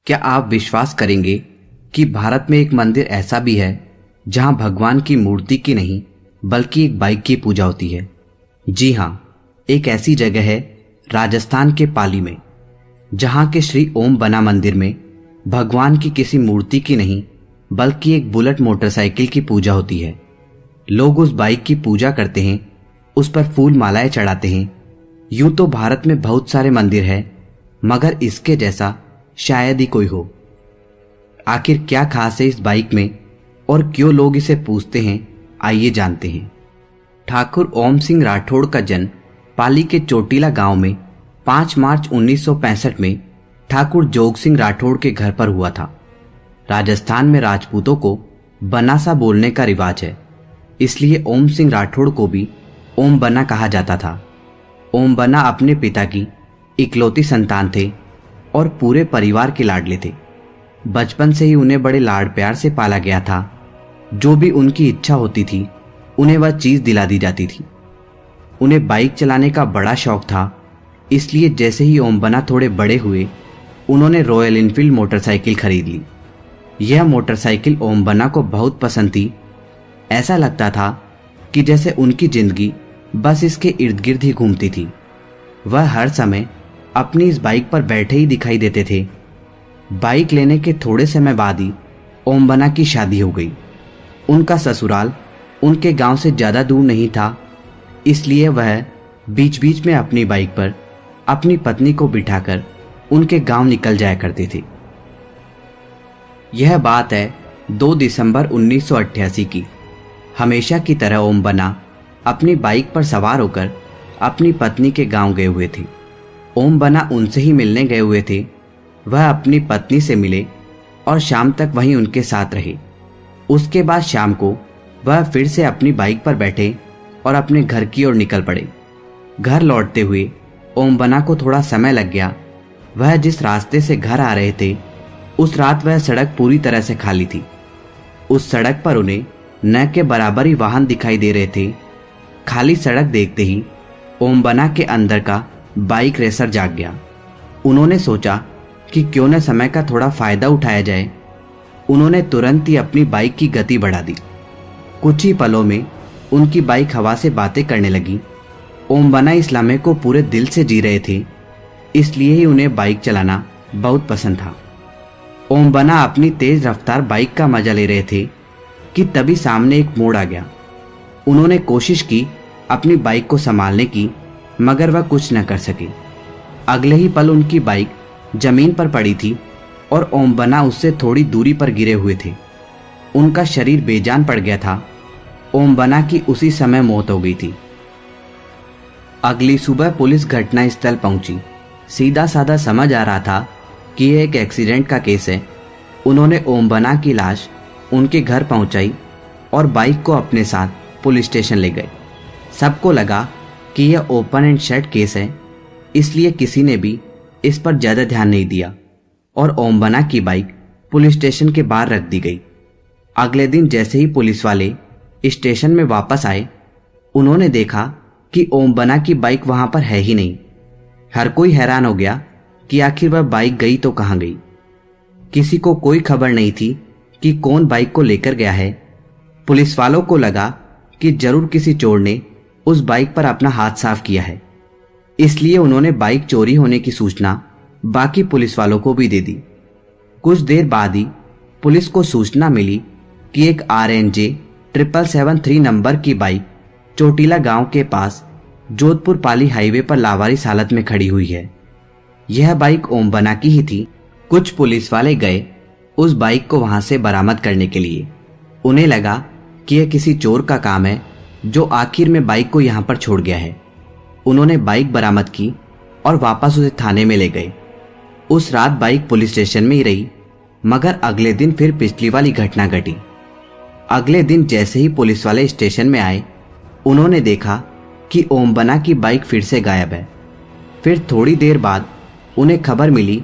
क्या आप विश्वास करेंगे कि भारत में एक मंदिर ऐसा भी है जहां भगवान की मूर्ति की नहीं बल्कि एक बाइक की पूजा होती है। जी हां, एक ऐसी जगह है राजस्थान के पाली में, जहां के श्री ओम बना मंदिर में भगवान की किसी मूर्ति की नहीं बल्कि एक बुलेट मोटरसाइकिल की पूजा होती है। लोग उस बाइक की पूजा करते हैं, उस पर फूल मालाएं चढ़ाते हैं। यूं तो भारत में बहुत सारे मंदिर हैं, मगर इसके जैसा शायद ही कोई हो। आखिर क्या खास है इस बाइक में और क्यों लोग इसे पूजते हैं, आइए जानते हैं। ठाकुर ओम सिंह राठौड़ का जन्म पाली के चोटीला गांव में 5 मार्च 1965 में ठाकुर जोग सिंह राठौड़ के घर पर हुआ था। राजस्थान में राजपूतों को बनासा बोलने का रिवाज है, इसलिए ओम सिंह राठौड़ को भी ओम बना कहा जाता था। ओम बना अपने पिता की इकलौती संतान थे और पूरे परिवार के लाडले थे। बचपन से ही उन्हें बड़े लाड प्यार से पाला गया था। जो भी उनकी इच्छा होती थी उन्हें वह चीज दिला दी जाती थी। उन्हें बाइक चलाने का बड़ा शौक था, इसलिए जैसे ही ओम बना थोड़े बड़े हुए उन्होंने रॉयल एनफील्ड मोटरसाइकिल खरीद ली। यह मोटरसाइकिल ओम बना को बहुत पसंद थी। ऐसा लगता था कि जैसे उनकी जिंदगी बस इसके इर्द गिर्द ही घूमती थी। वह हर समय अपनी इस बाइक पर बैठे ही दिखाई देते थे। बाइक लेने के थोड़े समय बाद ही ओम बना की शादी हो गई। उनका ससुराल उनके गांव से ज्यादा दूर नहीं था, इसलिए वह बीच बीच में अपनी बाइक पर अपनी पत्नी को बिठाकर उनके गांव निकल जाया करते थे। यह बात है 2 दिसंबर 1988 की। हमेशा की तरह ओम बना अपनी बाइक पर सवार होकर अपनी पत्नी के गांव गए हुए थे। ओम बना उनसे ही मिलने गए हुए थे। वह अपनी पत्नी से मिले और शाम तक वहीं उनके साथ रहे। उसके बाद शाम को वह फिर से अपनी बाइक पर बैठे और अपने घर की ओर निकल पड़े। घर लौटते हुए ओम बना को थोड़ा समय लग गया। वह जिस रास्ते से घर आ रहे थे उस रात वह सड़क पूरी तरह से खाली थी। उस सड़क पर उन्हें न के बराबर ही वाहन दिखाई दे रहे थे। खाली सड़क देखते ही ओम बना के अंदर का बाइक रेसर जाग गया। उन्होंने सोचा कि क्यों न समय का थोड़ा फायदा उठाया जाए। उन्होंने तुरंत ही अपनी बाइक की गति बढ़ा दी। कुछ ही पलों में उनकी बाइक हवा से बातें करने लगी। ओम बना इस लम्हे को पूरे दिल से जी रहे थे, इसलिए ही उन्हें बाइक चलाना बहुत पसंद था। ओम बना अपनी तेज रफ्तार बाइक का मजा ले रहे थे कि तभी सामने एक मोड़ आ गया। उन्होंने कोशिश की अपनी बाइक को संभालने की, मगर वह कुछ न कर सके। अगले ही पल उनकी बाइक जमीन पर पड़ी थी और ओम बना उससे थोड़ी दूरी पर गिरे हुए थे। उनका शरीर बेजान पड़ गया था। ओम बना की उसी समय मौत हो गई थी। अगली सुबह पुलिस घटनास्थल पहुंची। सीधा साधा समझ आ रहा था कि यह एक एक्सीडेंट का केस है। उन्होंने ओम बना की लाश उनके घर पहुंचाई और बाइक को अपने साथ पुलिस स्टेशन ले गए। सबको लगा कि यह ओपन एंड शट केस है, इसलिए किसी ने भी इस पर ज्यादा ध्यान नहीं दिया और ओम बना की बाइक पुलिस स्टेशन के बाहर रख दी गई। अगले दिन जैसे ही पुलिस वाले स्टेशन में वापस आए, उन्होंने देखा कि ओम बना की बाइक वहां पर है ही नहीं। हर कोई हैरान हो गया कि आखिर वह बाइक गई तो कहां गई। किसी को कोई खबर नहीं थी कि कौन बाइक को लेकर गया है। पुलिस वालों को लगा कि जरूर किसी चोर ने उस बाइक पर अपना हाथ साफ किया है, इसलिए उन्होंने बाइक चोरी होने की सूचना बाकी पुलिस वालों को भी दे दी। कुछ देर बाद ही पुलिस को सूचना मिली कि एक RNJ 7773 नंबर की बाइक चोटीला गांव के पास जोधपुर पाली हाईवे पर लावारिस हालत में खड़ी हुई है। यह बाइक ओम बना की ही थी। कुछ पुलिस वाले गए उस बाइक को वहां से बरामद करने के लिए। उन्हें लगा कि यह किसी चोर का काम है जो आखिर में बाइक को यहां पर छोड़ गया है। उन्होंने बाइक बरामद की और वापस उसे थाने में ले गए। उस रात बाइक पुलिस स्टेशन में ही रही, मगर अगले दिन फिर पिछली वाली घटना घटी। अगले दिन जैसे ही पुलिस वाले स्टेशन में आए, उन्होंने देखा कि ओम बना की बाइक फिर से गायब है। फिर थोड़ी देर बाद उन्हें खबर मिली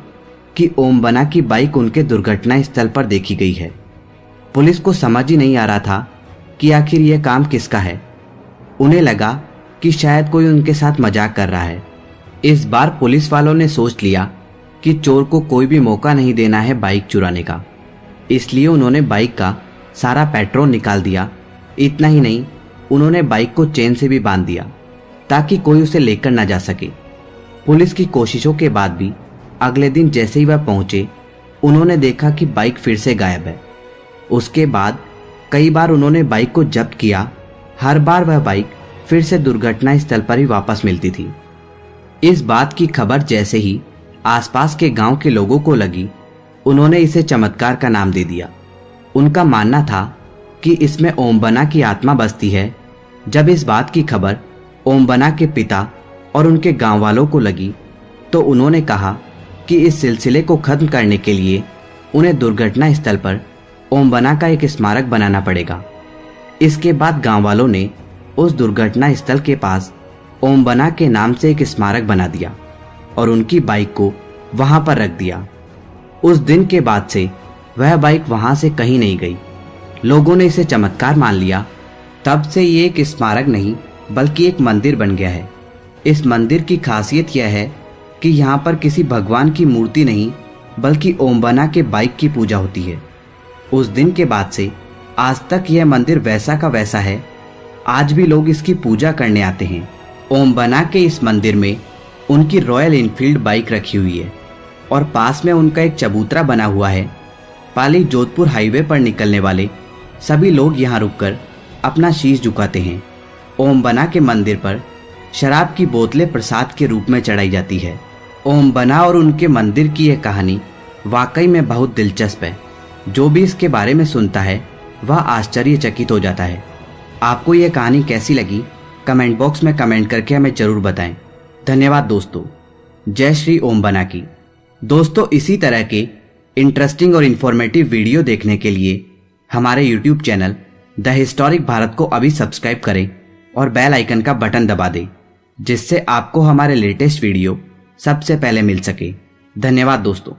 कि ओम बना की बाइक उनके दुर्घटना स्थल पर देखी गई है। पुलिस को समझ ही नहीं आ रहा था कि आखिर यह काम किसका है। उन्हें लगा कि शायद कोई उनके साथ मजाक कर रहा है। इस बार पुलिस वालों ने सोच लिया कि चोर को कोई भी मौका नहीं देना है बाइक चुराने का। इसलिए उन्होंने बाइक का सारा पेट्रोल निकाल दिया। इतना ही नहीं, उन्होंने बाइक को चेन से भी बांध दिया ताकि कोई उसे लेकर ना जा सके। पुलिस की कोशिशों के बाद भी अगले दिन जैसे ही वह पहुंचे, उन्होंने देखा कि बाइक फिर से गायब है। उसके बाद कई बार उन्होंने बाइक को जब्त किया। हर बार वह बाइक फिर से दुर्घटना स्थल पर ही वापस मिलती थी। इस बात की खबर जैसे ही आसपास के गांव के लोगों को लगी, उन्होंने इसे चमत्कार का नाम दे दिया। उनका मानना था कि इसमें ओमबना की आत्मा बसती है। जब इस बात की खबर ओमबना के पिता और उनके गांव वालों को लगी तो उन्होंने कहा कि इस सिलसिले को खत्म करने के लिए उन्हें दुर्घटना स्थल पर ओमबना का एक स्मारक बनाना पड़ेगा। इसके बाद गांव वालों ने उस दुर्घटना स्थल के पास ओमबना के नाम से एक स्मारक बना दिया और उनकी बाइक को वहां पर रख दिया। उस दिन के बाद से वह बाइक वहां से कहीं नहीं गई। लोगों ने इसे चमत्कार मान लिया। तब से ये एक स्मारक नहीं बल्कि एक मंदिर बन गया है। इस मंदिर की खासियत यह है कि यहाँ पर किसी भगवान की मूर्ति नहीं बल्कि ओमबना के बाइक की पूजा होती है। उस दिन के बाद से आज तक यह मंदिर वैसा का वैसा है। आज भी लोग इसकी पूजा करने आते हैं। ओमबना के इस मंदिर में उनकी रॉयल एनफील्ड बाइक रखी हुई है और पास में उनका एक चबूतरा बना हुआ है। पाली जोधपुर हाईवे पर निकलने वाले सभी लोग यहाँ रुककर अपना शीश झुकाते हैं। ओमबना के मंदिर पर शराब की बोतलें प्रसाद के रूप में चढ़ाई जाती है। ओमबना और उनके मंदिर की यह कहानी वाकई में बहुत दिलचस्प है। जो भी इसके बारे में सुनता है वह आश्चर्यचकित हो जाता है। आपको यह कहानी कैसी लगी कमेंट बॉक्स में कमेंट करके हमें जरूर बताएं। धन्यवाद दोस्तों। जय श्री ओमबना की। दोस्तों, इसी तरह के इंटरेस्टिंग और इन्फॉर्मेटिव वीडियो देखने के लिए हमारे YouTube channel the historic Bharat को अभी सब्सक्राइब करें और बेल आइकन का बटन दबा दें, जिससे आपको हमारे लेटेस्ट वीडियो सबसे पहले मिल सके। धन्यवाद दोस्तों।